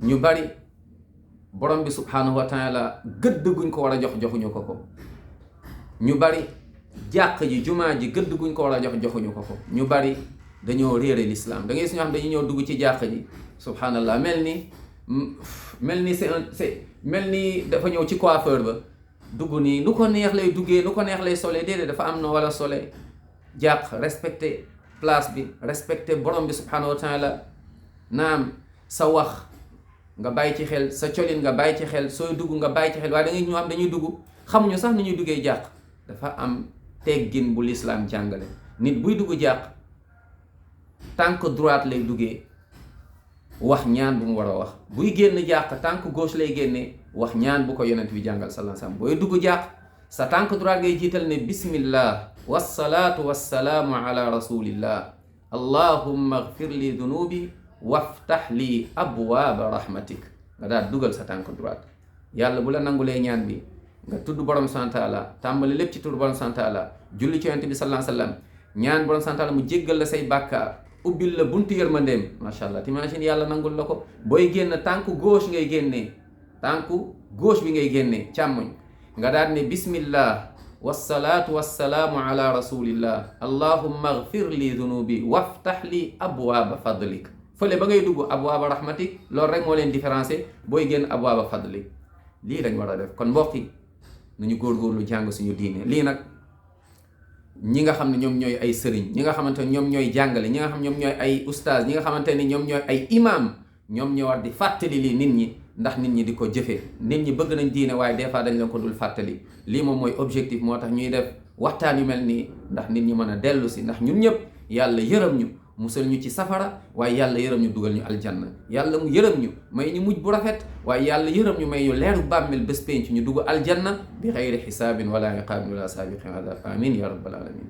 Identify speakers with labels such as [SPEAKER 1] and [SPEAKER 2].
[SPEAKER 1] ñu bari borom bi subhanahu wa taala gëdd guñ ko war a jox joxuñu ko ko. ñu bari jàq ji jumaa ji gëdd guñ ko war a jox joxuñu ko ko. ñu bari dañoo réere l'islam da ngay suñu xam dañuy ñëw dugg ci jàq ji subhanallah mel ni dafa ñëw ci coiffeur ba dugg nii nu ko neex lay duggee nu ko neex lay solee déedéet dafa am na wala solee jàq respecté place bi respecté borom bi subhanahu wa taala. naam sa wax nga bàyyi ci xel, sa colin nga bàyyi ci xel, sooy dugg nga bàyyi ci xel, waaye da ngay ñoo xam dañuy dugg xamuñu sax ni ñuy duggee jàq. dafa am teggin bu lislaam jàngale. nit buy dugg jàq tànk droite lay duggee wax ñaan bu mu war a wax, buy génn jàq tànk gauche lay génnee wax ñaan bu ko yonent bi jàngal sallallahu alayhi wasallam. booy dugg jàq sa tànk droite ngay jiital ne bismillah wassalaatu wassalaamu ala rasulillah allahumma ighfir li dunubi waftax lii abwaaba rahmatik. nga daal dugal sa tànk droite. yàlla bu la nangulee ñaan bi nga tudd borom subhaanahu wa taala, tàmbali lépp ci tudd borom subhaanahu wa taala, julli ci yonent bi sallallahu alayhi wa sallam, ñaan borom subhaanahu wa taala mu jéggal la say bàkkaar, ubbil la buntu yërmandeem. macha allah t'imagine yàlla nangul la ko. booy génn tànk gauche ngay génnee, tànk gauche bi ngay génnee càmmoñ. nga daal ne bismillah wassalaatu wassalaamu ala rasulillah allahumma ighfir li dunubi waftax li abwaaba fadlik. fële ba ngay dugg abwaaba rahmatik, loolu rek moo leen différencier. booy génn abwaaba fadlik. lii lañ war a def. kon mbokk yi nañu góorgóorlu jàng suñu diine. lii nag ñi nga xam ne ñoom ñooy ay sëriñ, ñi nga xamante ne ñoom ñooy jàngale, ñi nga xam ñoom ñooy ay ustaaz, ñi nga xamante ne ñoom ñooy ay imam, ñoom ñoo war di fàttali lii nit ñi, ndax nit ñi di ko jëfee. nit ñi bëgg nañ diine waaye des fois dañ leen ko dul fàttali. lii moom mooy objectif, moo tax ñuy def waxtaan yu mel nii, ndax nit ñi mën a dellu si, ndax ñun ñëpp yàlla yërëm ñu, musal ñu ci safara, waaye yàlla yërëm ñu dugal ñu aljanna. yàlla mu yërëm ñu may ñu mujj bu rafet, waaye yàlla yërëm ñu may ñu leeru bàmmeel bés penc ñu dugg aljanna bi xayri xisaabin wala iqaabin wala saabiqin adab. amin ya rabbal alamin.